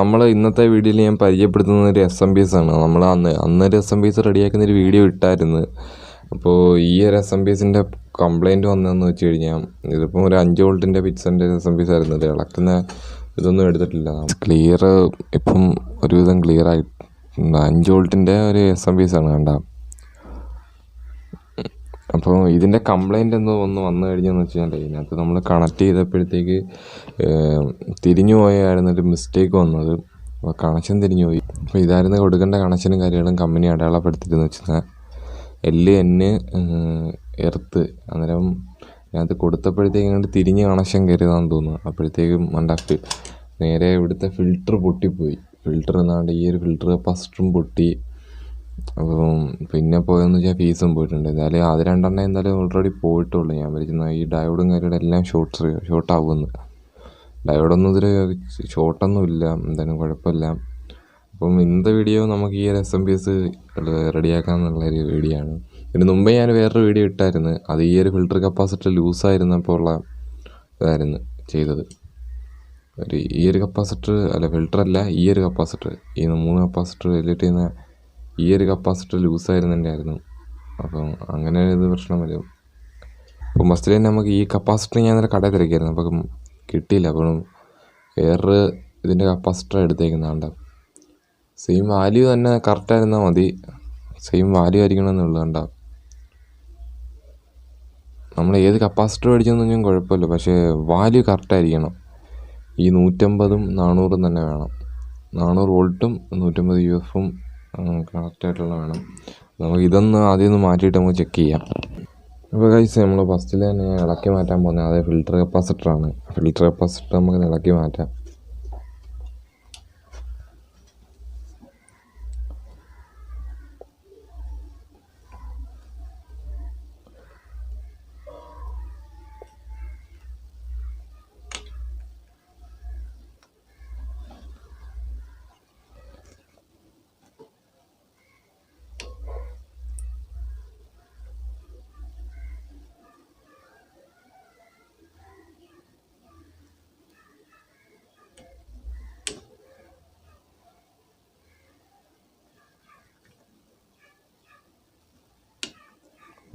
നമ്മൾ ഇന്നത്തെ വീഡിയോയിൽ ഞാൻ പരിചയപ്പെടുത്തുന്ന ഒരു SMPS ആണ്. നമ്മൾ അന്നൊരു SMPS റെഡിയാക്കുന്നൊരു വീഡിയോ ഇട്ടായിരുന്നു. അപ്പോൾ ഈ ഒരു SMPSൻ്റെ കംപ്ലയിൻറ്റ് വന്നതെന്ന് വെച്ച് കഴിഞ്ഞാൽ, ഇതിപ്പോൾ ഒരു 5 വോൾട്ടിൻ്റെ പിക്സലിൻ്റെ SMPS ആയിരുന്നു. ഇത് ഇളക്കുന്ന ഇതൊന്നും എടുത്തിട്ടില്ല. ക്ലിയർ ഇപ്പം ഒരുവിധം ക്ലിയറായി. 5 വോൾട്ടിൻ്റെ ഒരു SMPS ആണ് കണ്ട. അപ്പോൾ ഇതിൻ്റെ കംപ്ലയിൻ്റ് ഒന്ന് വന്നു കഴിഞ്ഞെന്ന് വെച്ച് കഴിഞ്ഞാൽ, ഇതിനകത്ത് നമ്മൾ കണക്ട് ചെയ്തപ്പോഴത്തേക്ക് തിരിഞ്ഞു പോയായിരുന്നു ഒരു മിസ്റ്റേക്ക് വന്നത്. അപ്പോൾ കണക്ഷൻ തിരിഞ്ഞു പോയി. അപ്പോൾ ഇതായിരുന്നു കൊടുക്കേണ്ട കണക്ഷനും കാര്യങ്ങളും കമ്പനി അടയാളപ്പെടുത്തിയിട്ടെന്ന് വെച്ചാൽ LN എർത്ത്. അന്നേരം അതിനകത്ത് കൊടുത്തപ്പോഴത്തേക്ക് അങ്ങോട്ട് തിരിഞ്ഞ് കണക്ഷൻ കയറിയതാണെന്ന് തോന്നുന്നു. അപ്പോഴത്തേക്കും മണ്ടാക്ക് നേരെ ഇവിടുത്തെ ഫിൽറ്റർ പൊട്ടിപ്പോയി. ഫിൽറ്റർ എന്നാണ്ട് ഈ ഒരു ഫിൽറ്റർ കപ്പാസിറ്ററും പൊട്ടി. അപ്പം പിന്നെ പോയെന്ന് വെച്ചാൽ ഫീസും പോയിട്ടുണ്ട്. എന്തായാലും അത് രണ്ടെണ്ണം എന്തായാലും ഓൾറെഡി പോയിട്ടുള്ളൂ. ഞാൻ വിചാരിക്കുന്ന ഈ ഡയോഡും കാര്യങ്ങളും എല്ലാം ഷോർട്ടാകുമെന്ന്. ഡയോഡൊന്നും ഇതിൽ ഷോർട്ടൊന്നും ഇല്ല, എന്തായാലും കുഴപ്പമില്ല. അപ്പം ഇന്നത്തെ വീഡിയോ നമുക്ക് ഈ ഒരു SMPS റെഡിയാക്കാമെന്നുള്ളൊരു വീഡിയോ ആണ്. ഇതിന് മുമ്പേ ഞാൻ വേറൊരു വീഡിയോ ഇട്ടായിരുന്നു. അത് ഈ ഒരു ഫിൽറ്റർ കപ്പാസിറ്റർ ലൂസായിരുന്നപ്പോൾ ഉള്ള ഇതായിരുന്നു ചെയ്തത്. ഈ ഒരു കപ്പാസിറ്റർ അല്ല, ഫിൽറ്ററല്ല, ഈ ഒരു കപ്പാസിറ്റർ, ഈ 3 കപ്പാസിറ്റർ റിലേറ്റ് ചെയ്യുന്ന ഈ ഒരു കപ്പാസിറ്റർ ലൂസായിരുന്നതിൻ്റെ ആയിരുന്നു. അപ്പം അങ്ങനെ ഇത് പ്രശ്നം വരും. അപ്പം ഫസ്റ്റിൽ തന്നെ നമുക്ക് ഈ കപ്പാസിറ്റർ ഞാൻ ഇന്നലെ കടയിൽ തിരക്കായിരുന്നു, അപ്പം കിട്ടിയില്ല. അപ്പം വേറൊരു ഇതിൻ്റെ കപ്പാസിറ്റർ എടുത്തേക്കുന്നതാണ്ട. സെയിം വാല്യൂ തന്നെ കറക്റ്റായിരുന്നാൽ മതി. സെയിം വാല്യൂ ആയിരിക്കണമെന്നുള്ളത് കണ്ട. നമ്മൾ ഏത് കപ്പാസിറ്റർ മേടിച്ചെന്നൊന്നും കുഴപ്പമില്ല, പക്ഷേ വാല്യൂ കറക്റ്റായിരിക്കണം. ഈ 150ഉം 400ഉം തന്നെ വേണം. 400 വോൾട്ടും 150 UFും കറക്റ്റായിട്ടുള്ള വേണം. നമുക്ക് ഇതൊന്ന് ആദ്യം ഒന്ന് മാറ്റിയിട്ട് നമുക്ക് ചെക്ക് ചെയ്യാം. അപ്പോൾ ഗൈസ്, നമ്മൾ ഫസ്റ്റിൽ തന്നെ ഇളക്കി മാറ്റാൻ പോകുന്നത് അതേ ഫിൽറ്റർ കപ്പാസിറ്ററാണ്. ഫിൽറ്റർ കപ്പാസിറ്റർ നമുക്ക് ഇളക്കി മാറ്റാം.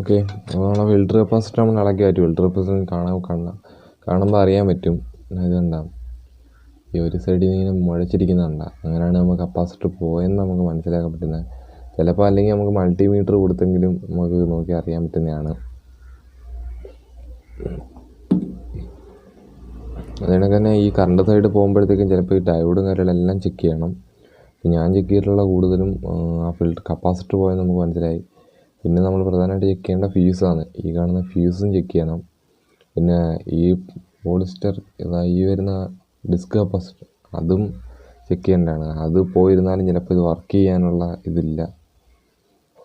ഓക്കെ, അപ്പോൾ ഫിൽറ്റർ കപ്പാസിറ്റർ നമ്മൾ ഇളക്കി മാറ്റി. ഫിൽറ്റർ കപ്പാസിറ്റർ കാണുമ്പോൾ അറിയാൻ പറ്റും. ഇത് കണ്ടാം, ഈ ഒരു സൈഡിൽ ഇങ്ങനെ മുഴച്ചിരിക്കുന്നതുണ്ട. അങ്ങനെയാണ് നമുക്ക് കപ്പാസിറ്റർ പോയെന്ന് നമുക്ക് മനസ്സിലാക്കാൻ പറ്റുന്നത്. ചിലപ്പോൾ അല്ലെങ്കിൽ നമുക്ക് മൾട്ടിമീറ്റർ കൊടുത്തെങ്കിലും നമുക്ക് നോക്കി അറിയാൻ പറ്റുന്നതാണ്. അതുകൊണ്ട് തന്നെ ഈ കറണ്ട് സൈഡ് പോകുമ്പോഴത്തേക്കും ചിലപ്പോൾ ഈ ഡയോഡും കാര്യങ്ങളെല്ലാം ചെക്ക് ചെയ്യണം. ഞാൻ ചെക്ക് ചെയ്തിട്ടുള്ള കൂടുതലും ആ ഫിൽറ്റർ കപ്പാസിറ്റർ പോയെന്ന് നമുക്ക് മനസ്സിലായി. പിന്നെ നമ്മൾ പ്രധാനമായിട്ട് ചെക്ക് ചെയ്യേണ്ട ഫ്യൂസാണ്. ഈ കാണുന്ന ഫ്യൂസും ചെക്ക് ചെയ്യണം. പിന്നെ ഈ പോളിസ്റ്റർ ഈ വരുന്ന ഡിസ്ക് കപ്പാസിറ്റർ അതും ചെക്ക് ചെയ്യേണ്ടതാണ്. അത് പോയിരുന്നാലും ചിലപ്പോൾ ഇത് വർക്ക് ചെയ്യാനുള്ള ഇതില്ല,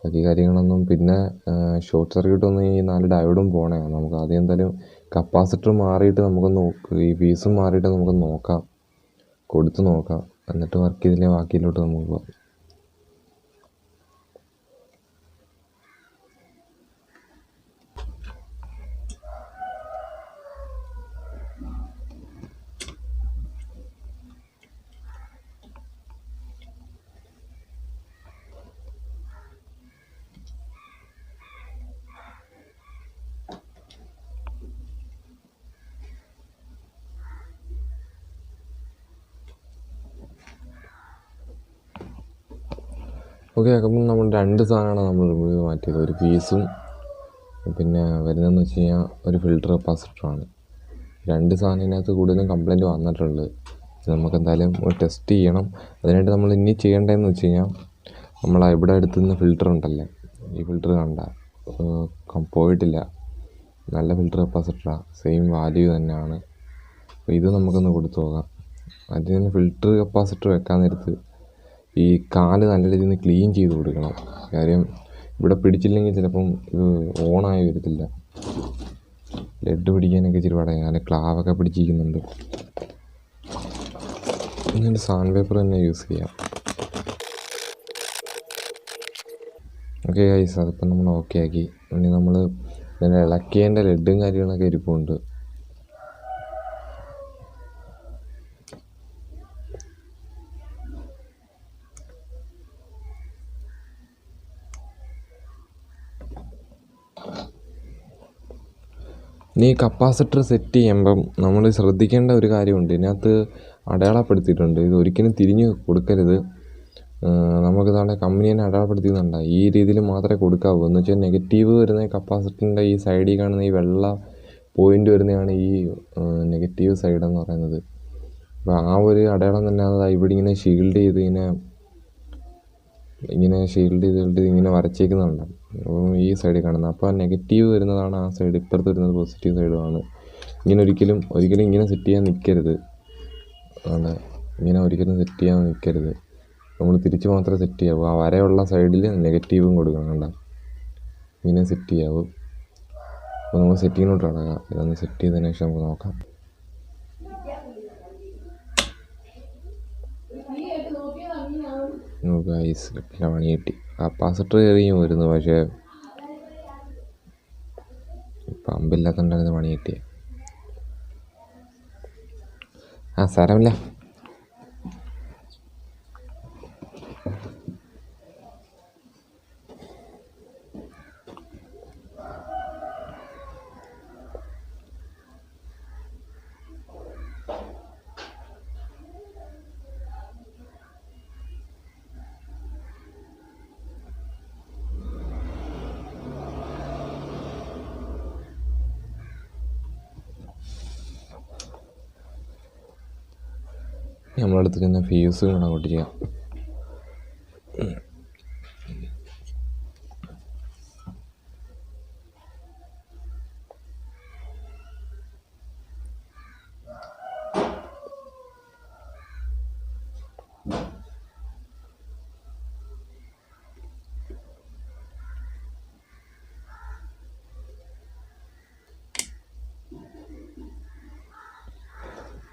ബാക്കി കാര്യങ്ങളൊന്നും. പിന്നെ ഷോർട്ട് സർക്യൂട്ടൊന്നും ഈ 4 ഡയോഡും പോകണേ. നമുക്ക് ആദ്യം എന്തായാലും കപ്പാസിറ്റർ മാറിയിട്ട് നമുക്കൊന്ന് ഈ ഫ്യൂസും മാറിയിട്ട് നമുക്ക് നോക്കാം, കൊടുത്ത് നോക്കാം. എന്നിട്ട് വർക്ക് ചെയ്തില്ലേ ബാക്കിയിലോട്ട് നമുക്ക് പോകാം. ഓക്കെ, അപ്പം നമ്മൾ 2 സാധനമാണ് നമ്മൾ റിമൂവ് ചെയ്ത് മാറ്റിയത്. ഒരു ഫീസും പിന്നെ വരുന്നതെന്ന് വെച്ച് കഴിഞ്ഞാൽ ഒരു ഫിൽറ്റർ കപ്പാസിറ്ററാണ്. 2 സാധനത്തിനകത്ത് കൂടുതലും കംപ്ലയിൻറ്റ് വന്നിട്ടുണ്ട്. നമുക്ക് എന്തായാലും ടെസ്റ്റ് ചെയ്യണം. അതിനായിട്ട് നമ്മൾ ഇനി ചെയ്യേണ്ടതെന്ന് വെച്ച് കഴിഞ്ഞാൽ, നമ്മൾ ഇവിടെ അടുത്തുനിന്ന് ഫിൽറ്റർ ഉണ്ടല്ലേ, ഈ ഫിൽറ്റർ കണ്ട പോയിട്ടില്ല. നല്ല ഫിൽറ്റർ കപ്പാസിറ്ററാണ്, സെയിം വാല്യൂ തന്നെയാണ്. അപ്പോൾ ഇത് നമുക്കൊന്ന് കൊടുത്തു നോക്കാം. അതിന് ഫിൽറ്റർ കപ്പാസിറ്റർ വെക്കാൻ നേരത്ത് ഈ കാല് നല്ല രീതിയിൽ നിന്ന് ക്ലീൻ ചെയ്ത് കൊടുക്കണം. കാര്യം ഇവിടെ പിടിച്ചില്ലെങ്കിൽ ചിലപ്പം ഇത് ഓണായി വരത്തില്ല. ലെഡ് പിടിക്കാനൊക്കെ ഇച്ചിരി പാടായി. ഞാൻ ക്ലാവൊക്കെ പിടിച്ചിരിക്കുന്നുണ്ട്. ഇങ്ങനെ സാൻഡ് പേപ്പർ തന്നെ യൂസ് ചെയ്യാം. ഓക്കെ ഗൈസ്, അതിപ്പം നമ്മൾ ഓക്കെ ആക്കി. ഇനി നമ്മൾ ഇതിൻ്റെ ഇളക്കിയതിൻ്റെ ലെഡും കാര്യങ്ങളൊക്കെ ഇരിപ്പുണ്ട്. ഇനി കപ്പാസിറ്റർ സെറ്റ് ചെയ്യുമ്പം നമ്മൾ ശ്രദ്ധിക്കേണ്ട ഒരു കാര്യമുണ്ട്. ഇതിനകത്ത് അടയാളപ്പെടുത്തിയിട്ടുണ്ട്, ഇത് ഒരിക്കലും തിരിഞ്ഞ് കൊടുക്കരുത്. നമുക്ക് താണ്ടെ കമ്പനി തന്നെ അടയാളപ്പെടുത്തിയെന്നുണ്ട്, ഈ രീതിയിൽ മാത്രമേ കൊടുക്കാവൂ. എന്ന് വെച്ചാൽ നെഗറ്റീവ് വരുന്ന കപ്പാസിറ്ററിൻ്റെ ഈ സൈഡിൽ കാണുന്ന ഈ വെള്ള പോയിൻ്റ് വരുന്നതാണ് ഈ നെഗറ്റീവ് സൈഡ് എന്ന് പറയുന്നത്. അപ്പോൾ ആ ഒരു അടയാളം തന്നെ അത് ഇവിടെ ഇങ്ങനെ ഷീൽഡ് ചെയ്ത് ഇങ്ങനെ ഷീൽഡ് ചെയ്തിട്ട് ഇങ്ങനെ വരച്ചേക്കുന്നുണ്ട്. അപ്പം ഈ സൈഡിൽ കാണുന്നത്, അപ്പോൾ നെഗറ്റീവ് വരുന്നതാണ് ആ സൈഡ്, ഇപ്പുറത്ത് വരുന്നത് പോസിറ്റീവ് സൈഡുമാണ്. ഇങ്ങനെ ഒരിക്കലും ഇങ്ങനെ സെറ്റ് ചെയ്യാൻ നിൽക്കരുത്. ഇങ്ങനെ ഒരിക്കലും സെറ്റ് ചെയ്യാൻ നിൽക്കരുത്. നമ്മൾ തിരിച്ച് മാത്രമേ സെറ്റ് ചെയ്യാവൂ. ആ വരയുള്ള സൈഡിൽ നെഗറ്റീവും കൊടുക്കണം. കണ്ട, ഇങ്ങനെ സെറ്റ് ചെയ്യാവൂ. അപ്പോൾ നമ്മൾ സെറ്റിങ്ങിലോട്ട് കിടക്കാം. ഇതൊന്ന് സെറ്റ് ചെയ്തതിന് ശേഷം നമുക്ക് നോക്കാം. ഗൈസ്, കിട്ടില്ല, പണി കിട്ടി. കപ്പാസിറ്റർ കയറിയും വരുന്നു, പക്ഷേ പമ്പില്ലാത്തണ്ടായിരുന്നു പണി കിട്ടിയത്. സാരമില്ല. നമ്മളടുത്ത് തന്നെ ഫ്യൂസ് കൂടെ അങ്ങോട്ട് ചെയ്യാം.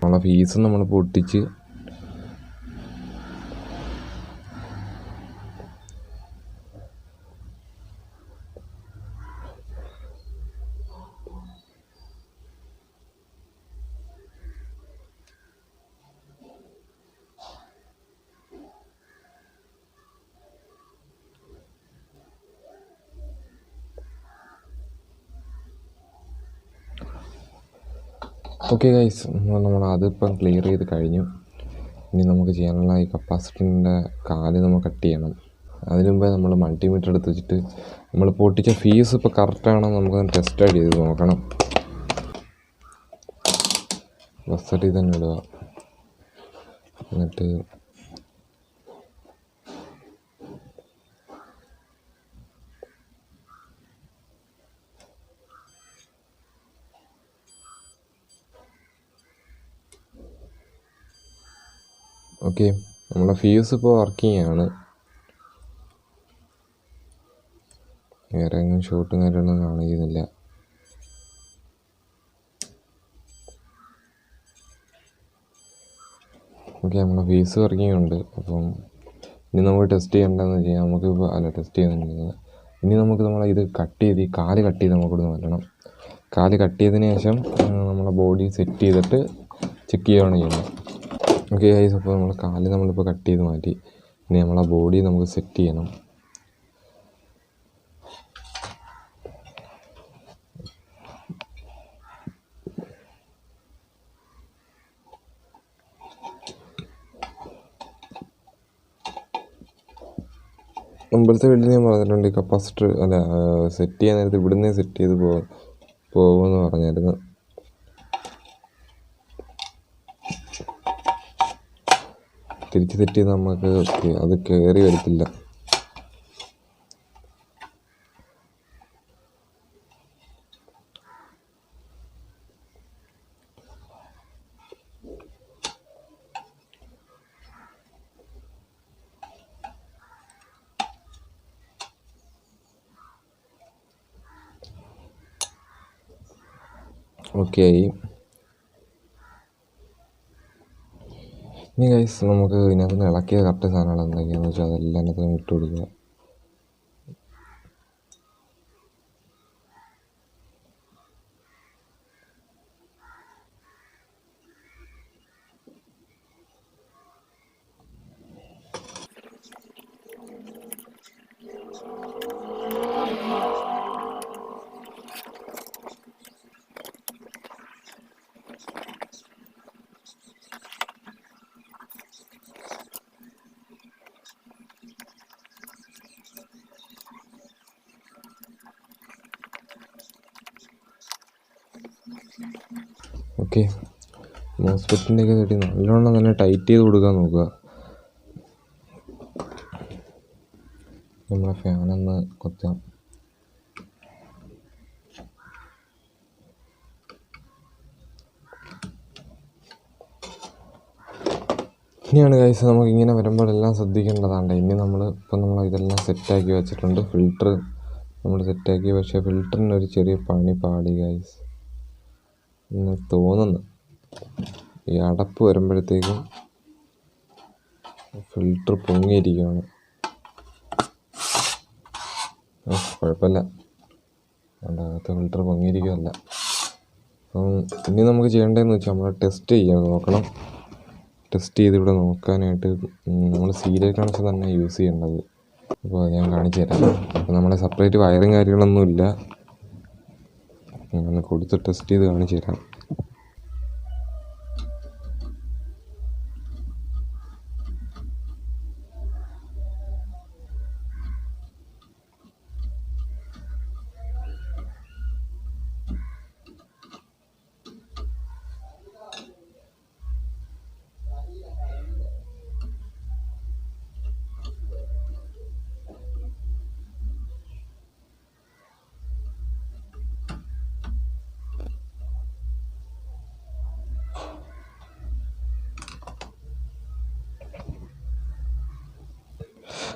നമ്മളെ ഫീസ് നമ്മൾ പൊട്ടിച്ച് ഓക്കെ ഗൈസ്, നമ്മൾ അതിപ്പം ക്ലിയർ ചെയ്ത് കഴിഞ്ഞു. ഇനി നമുക്ക് ചെയ്യാനുള്ള ഈ കപ്പാസിറ്ററിൻ്റെ കാല് നമ്മൾ കട്ട് ചെയ്യണം. അതിന് മുമ്പേ നമ്മൾ മൾട്ടിമീറ്റർ എടുത്ത് വെച്ചിട്ട് നമ്മൾ പൊട്ടിച്ച ഫീസ് ഇപ്പോൾ കറക്റ്റാണോ നമുക്ക് ടെസ്റ്റ് ചെയ്ത് നോക്കണം. ബസ്സറ്റിൽ തന്നെ ഇടുക. എന്നിട്ട് ഓക്കെ, നമ്മളെ ഫ്യൂസ് ഇപ്പോൾ വർക്കിംഗ് ആണ്. വേറെ എങ്ങും ഷോട്ടും കാര്യമൊന്നും കാണിക്കുന്നില്ല. ഓക്കെ, നമ്മളെ ഫ്യൂസ് വർക്കിംഗ് ഉണ്ട്. അപ്പം ഇനി നമുക്ക് ടെസ്റ്റ് ചെയ്യേണ്ടതെന്ന് വെച്ച് കഴിഞ്ഞാൽ നമുക്കിപ്പോൾ ടെസ്റ്റ് ചെയ്യുന്നുണ്ട്. ഇനി നമുക്ക് ഇത് കട്ട് ചെയ്ത്, ഈ കാല് കട്ട് ചെയ്ത് നമുക്കിവിടുന്ന് മാറ്റണം. കാല് കട്ട് ചെയ്തതിന് ശേഷം നമ്മളെ ബോഡി സെറ്റ് ചെയ്തിട്ട് ചെക്ക് ചെയ്യുകയാണ് ചെയ്യുന്നത്. ഓക്കെ ഗൈസ്, അപ്പോൾ നമ്മളെ കാല് നമ്മളിപ്പോൾ കട്ട് ചെയ്ത് മാറ്റി. ഇനി നമ്മളെ ബോഡി നമുക്ക് സെറ്റ് ചെയ്യണം. മുമ്പത്തെ വീട്ടിൽ ഞാൻ പറഞ്ഞിട്ടുണ്ട്, കപ്പാസിറ്റർ സെറ്റ് ചെയ്യാൻ നേരത്ത് ഇവിടുന്ന് സെറ്റ് ചെയ്ത് പോകുമെന്ന് പറഞ്ഞായിരുന്നു. തിരിച്ച് സെറ്റ് ചെയ്ത് നമുക്ക് അത് കയറി വരത്തില്ല. ഓക്കെ ആയി. ഇനി ഗൈസ്, നമുക്ക് ഇതിനകത്ത് നിന്ന് ഇളക്കിയ കറക്റ്റ് സാധനങ്ങൾ എന്തൊക്കെയാണെന്ന് വെച്ചാൽ അതെല്ലാം അതിനകത്ത് ഇട്ട് കൊടുക്കുക. ഓക്കെ, മോസ്ഫെറ്റിൻ്റെയൊക്കെ തട്ടി നല്ലോണം തന്നെ ടൈറ്റ് ചെയ്ത് കൊടുക്കാൻ നോക്കുക. നമ്മളെ ഫാനൊന്ന് കൊത്താം. ഇനിയാണ് ഗൈസ് നമുക്കിങ്ങനെ വരുമ്പോഴെല്ലാം ശ്രദ്ധിക്കേണ്ടതാണ്. ഇനി നമ്മൾ ഇതെല്ലാം സെറ്റാക്കി വെച്ചിട്ടുണ്ട്. ഫിൽറ്റർ നമ്മൾ സെറ്റാക്കി, പക്ഷേ ഫിൽറ്ററിനൊരു ചെറിയ പണി പാടി ഗൈസ് എന്ന് തോന്നുന്നു. ഈ അടപ്പ് വരുമ്പോഴത്തേക്കും ഫിൽറ്റർ പൊങ്ങിയിരിക്കുകയാണ്. കുഴപ്പമില്ല, അകത്ത് ഫിൽറ്റർ പൊങ്ങിയിരിക്കുകയല്ല. അപ്പം ഇനി നമുക്ക് ചെയ്യേണ്ടതെന്ന് വെച്ചാൽ നമ്മൾ ടെസ്റ്റ് ചെയ്യാൻ നോക്കണം. ടെസ്റ്റ് ചെയ്ത് ഇവിടെ നോക്കാനായിട്ട് നമ്മൾ സീരിയൽ കണക്ഷൻ തന്നെ യൂസ് ചെയ്യേണ്ടത്. അപ്പോൾ ഞാൻ കാണിച്ചു തരാം. അപ്പോൾ നമ്മളെ സെപ്പറേറ്റ് വയറും കാര്യങ്ങളൊന്നുമില്ല. ഞാൻ കൊടുത്ത് ടെസ്റ്റ് ചെയ്ത് കാണിച്ചു തരാം.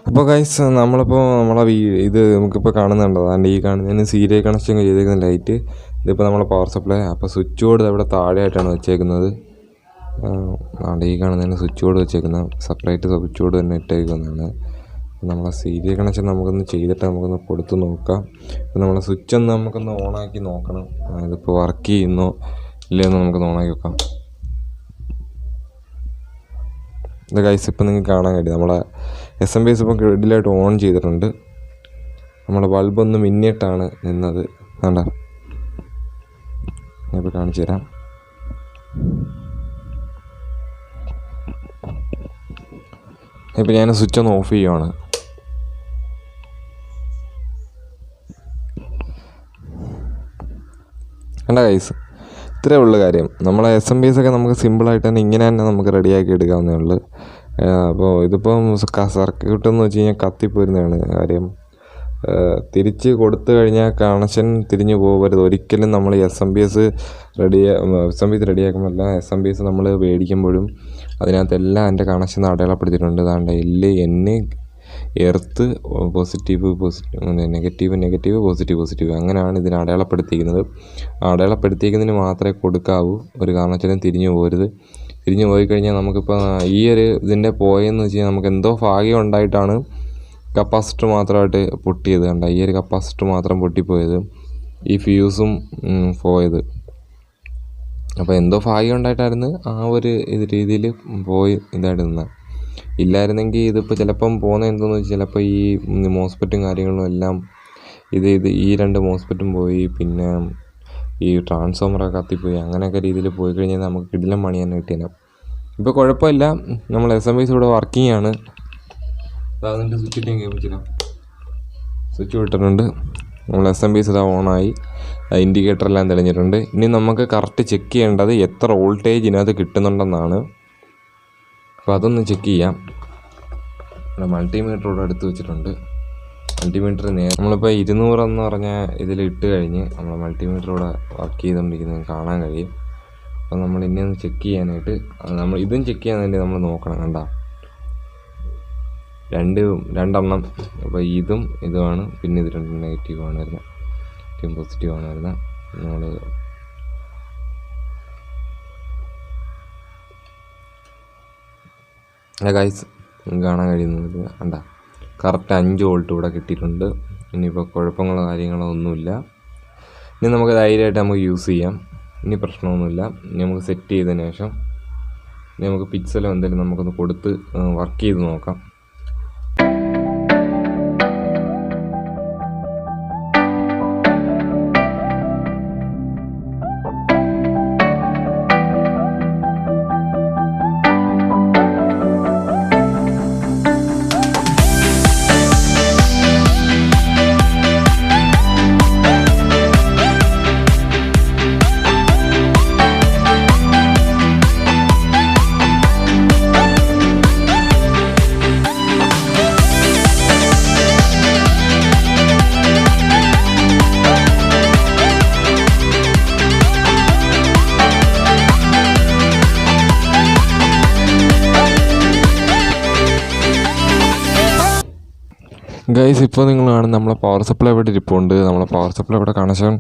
അപ്പോൾ ഗൈസ് നമ്മളിപ്പോൾ ഇത് നമുക്കിപ്പോൾ കാണുന്നുണ്ടോ, അതിൻ്റെ ഈ കാണുന്നതിന് സീരിയൽ കണക്ഷൻ ചെയ്തേക്കുന്ന ലൈറ്റ്. ഇതിപ്പോൾ നമ്മളെ പവർ സപ്ലൈ. അപ്പോൾ സ്വിച്ച് ബോർഡ് അവിടെ താഴെയായിട്ടാണ് വെച്ചേക്കുന്നത്. അവിടെ ഈ കാണുന്നതിന് സ്വിച്ച് ബോർഡ് വെച്ചേക്കുന്നത് സെപ്പറേറ്റ് സ്വിച്ച് ബോർഡ് തന്നെ ഇട്ടേക്കുന്നതാണ്. നമ്മളെ സീരിയൽ കണക്ഷൻ നമുക്കൊന്ന് ചെയ്തിട്ട് നമുക്കൊന്ന് കൊടുത്ത് നോക്കാം. നമ്മളെ സ്വിച്ച് ഒന്ന് നമുക്കൊന്ന് ഓണാക്കി നോക്കണം. ഇതിപ്പോൾ വർക്ക് ചെയ്യുന്നോ ഇല്ലയെന്ന് നമുക്കൊന്ന് ഓണാക്കി വെക്കാം. ഇത് ഗൈസ് ഇപ്പോൾ നിങ്ങൾക്ക് കാണാൻ കഴിയും, നമ്മളെ SMPS ഇപ്പോൾ ഗ്രിഡിലായിട്ട് ഓൺ ചെയ്തിട്ടുണ്ട്. നമ്മളെ ബൾബൊന്ന് മിന്നിയിട്ടാണ് നിന്നത്. വേണ്ട, ഞാനിപ്പോൾ കാണിച്ചു തരാം. ഇപ്പോൾ ഞാൻ സ്വിച്ച് ഒന്ന് ഓഫ് ചെയ്യുവാണ്. വേണ്ട ഗൈസ്, ഇത്രയേ ഉള്ളൂ കാര്യം. നമ്മളെ SMPS ഒക്കെ നമുക്ക് സിമ്പിളായിട്ട് തന്നെ ഇങ്ങനെ തന്നെ നമുക്ക് റെഡിയാക്കി എടുക്കാവുന്നേ ഉള്ളൂ. അപ്പോൾ ഇതിപ്പം സർക്യൂട്ട് എന്ന് വെച്ച് കഴിഞ്ഞാൽ കത്തിപ്പോരുന്നതാണ് കാര്യം. തിരിച്ച് കൊടുത്തു കഴിഞ്ഞാൽ കണക്ഷൻ തിരിഞ്ഞു പോകരുത് ഒരിക്കലും. നമ്മൾ SMPS റെഡിയാക്കുമ്പോൾ SMPS നമ്മൾ മേടിക്കുമ്പോഴും അതിനകത്തെല്ലാം എൻ്റെ കണക്ഷൻ അടയാളപ്പെടുത്തിയിട്ടുണ്ട്. അതാണ്ട് N earth positive negative positive അങ്ങനെയാണ് ഇതിന് അടയാളപ്പെടുത്തിയിരിക്കുന്നത്. അടയാളപ്പെടുത്തിയിരിക്കുന്നതിന് മാത്രമേ കൊടുക്കാവൂ. ഒരു കാരണവശാലും തിരിഞ്ഞു പോകരുത്. തിരിഞ്ഞു പോയിക്കഴിഞ്ഞാൽ നമുക്കിപ്പോൾ ഈ ഒരു ഇതിൻ്റെ പോയെന്ന് വെച്ച് കഴിഞ്ഞാൽ നമുക്ക് എന്തോ ഭാഗ്യം ഉണ്ടായിട്ടാണ് കപ്പാസിറ്റർ മാത്രമായിട്ട് പൊട്ടിയത്. കണ്ട, ഈ ഒരു കപ്പാസിറ്റർ മാത്രം പൊട്ടിപ്പോയത്, ഈ ഫ്യൂസും പോയത്. അപ്പോൾ എന്തോ ഭാഗ്യം ഉണ്ടായിട്ടായിരുന്നു ആ ഒരു രീതിയിൽ പോയി ഇതായിട്ട് നിന്നത്. ഇല്ലായിരുന്നെങ്കിൽ ഇതിപ്പോൾ ചിലപ്പം പോകുന്നത് എന്താണെന്ന് വെച്ചാൽ ചിലപ്പോൾ ഈ മോസ്ഫെറ്റും കാര്യങ്ങളും എല്ലാം ഈ 2 മോസ്ഫെറ്റും പോയി, പിന്നെ ഈ ട്രാൻസ്ഫോമറൊക്കെ കത്തിപ്പോയി. അങ്ങനെയൊക്കെ രീതിയിൽ പോയി കഴിഞ്ഞാൽ നമുക്ക് കിടിലം പണി തന്നെ കിട്ടിയാൽ. ഇപ്പോൾ കുഴപ്പമില്ല, നമ്മൾ SMPS ഇവിടെ വർക്കിംഗ് ആണ്. അതിൻ്റെ സ്വിച്ച് ഇട്ടും കേൾപ്പിച്ചില്ല, സ്വിച്ച് വിട്ടിട്ടുണ്ട്. നമ്മൾ SMPS ഇതാ ഓണായി, ഇൻഡിക്കേറ്ററെല്ലാം തെളിഞ്ഞിട്ടുണ്ട്. ഇനി നമുക്ക് കറക്റ്റ് ചെക്ക് ചെയ്യേണ്ടത് എത്ര വോൾട്ടേജ് ഇതിനകത്ത് കിട്ടുന്നുണ്ടെന്നാണ്. അപ്പോൾ അതൊന്ന് ചെക്ക് ചെയ്യാം. ഇവിടെ മൾട്ടിമീറ്റർ ഇവിടെ എടുത്ത് വെച്ചിട്ടുണ്ട്. മൾട്ടിമീറ്റർ നമ്മളിപ്പോൾ 200 എന്ന് പറഞ്ഞ ഇതിൽ ഇട്ട് കഴിഞ്ഞ് നമ്മൾ മൾട്ടിമീറ്റർ ഇവിടെ വർക്ക് ചെയ്തുകൊണ്ടിരിക്കുന്നത് കാണാൻ കഴിയും. അപ്പോൾ നമ്മൾ ഇനി ഒന്ന് ചെക്ക് ചെയ്യാനായിട്ട് നമ്മൾ ഇതും ചെക്ക് ചെയ്യാൻ വേണ്ടി നമ്മൾ നോക്കണം. കണ്ട, രണ്ടെണ്ണം. അപ്പോൾ ഇതുമാണ്, പിന്നെ ഇത് 2 നെഗറ്റീവാണ് വരുന്നത്, പോസിറ്റീവാണ് വരുന്നത്. നമ്മൾ ഗൈസ് കാണാൻ കഴിയുന്നത് കണ്ട, കറക്റ്റ് 5 വോൾട്ട് ഇവിടെ കിട്ടിയിട്ടുണ്ട്. ഇനിയിപ്പോൾ കുഴപ്പങ്ങളോ കാര്യങ്ങളോ ഒന്നുമില്ല. ഇനി നമുക്ക് ധൈര്യമായിട്ട് നമുക്ക് യൂസ് ചെയ്യാം. ഇനി പ്രശ്നമൊന്നുമില്ല. ഇനി നമുക്ക് സെറ്റ് ചെയ്തതിന് ശേഷം ഇനി നമുക്ക് പിക്സലോ എന്തെങ്കിലും നമുക്കൊന്ന് കൊടുത്ത് വർക്ക് ചെയ്ത് നോക്കാം. ഗൈസ് ഇപ്പോൾ നിങ്ങൾ കാണുന്ന നമ്മളെ പവർ സപ്ലൈ ഇവിടെ ഇരിപ്പുണ്ട്. നമ്മളെ പവർ സപ്ലൈ ഇവിടെ കണക്ഷൻ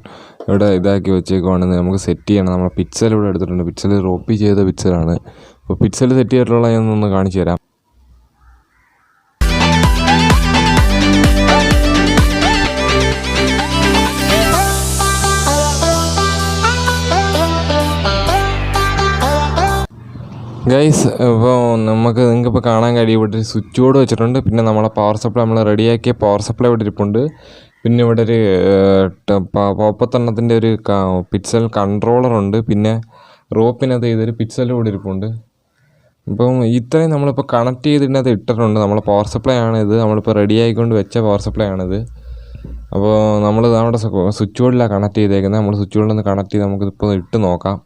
ഇവിടെ ഇതാക്കി വെച്ചേക്കുവാണെന്ന് നമുക്ക് സെറ്റ് ചെയ്യണം. നമ്മളെ പിക്സൽ ഇവിടെ എടുത്തിട്ടുണ്ട്. പിക്സൽ റോപ്പി ചെയ്ത പിക്സലാണ്. അപ്പോൾ പിക്സൽ സെറ്റ് ചെയ്തിട്ടുള്ള ഞാനൊന്ന് കാണിച്ചു തരാം. ഗൈസ് ഇപ്പോൾ നിങ്ങൾക്കിപ്പോൾ കാണാൻ കഴിയും ഇവിടെ ഒരു സ്വിച്ച് ബോർഡ് വെച്ചിട്ടുണ്ട്. പിന്നെ നമ്മളെ പവർ സപ്ലൈ നമ്മൾ റെഡിയാക്കിയ പവർ സപ്ലൈ ഇവിടെ ഇരിപ്പുണ്ട്. പിന്നെ ഇവിടെ ഒരു 30 ഒരു പിക്സൽ കൺട്രോളറുണ്ട്. പിന്നെ റോപ്പിനകത്ത് ചെയ്തൊരു പിക്സൽ കൂടി ഇരിപ്പുണ്ട്. ഇപ്പം ഇത്രയും നമ്മളിപ്പോൾ കണക്ട് ചെയ്തിട്ട് ഇട്ടിട്ടുണ്ട്. നമ്മളെ പവർ സപ്ലൈ ആണിത്. നമ്മളിപ്പോൾ റെഡി ആയിക്കൊണ്ട് വെച്ച പവർ സപ്ലൈ ആണിത്. അപ്പോൾ നമ്മൾ നമ്മുടെ സ്വിച്ച് ബോർഡിലാണ് കണക്ട് ചെയ്തേക്കുന്നത്. നമ്മൾ സ്വിച്ച് ബോർഡിൽ നിന്ന് കണക്ട് ചെയ്ത് നമുക്കിപ്പോൾ ഇട്ട് നോക്കാം.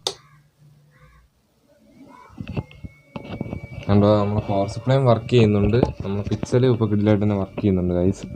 കണ്ടോ, നമ്മളെ പവർ സപ്ലൈയും വർക്ക് ചെയ്യുന്നുണ്ട്. നമ്മളെ പിക്സൽ ഇപ്പോൾ കിഡിലായിട്ട് തന്നെ വർക്ക് ചെയ്യുന്നുണ്ട് ഗൈസ്.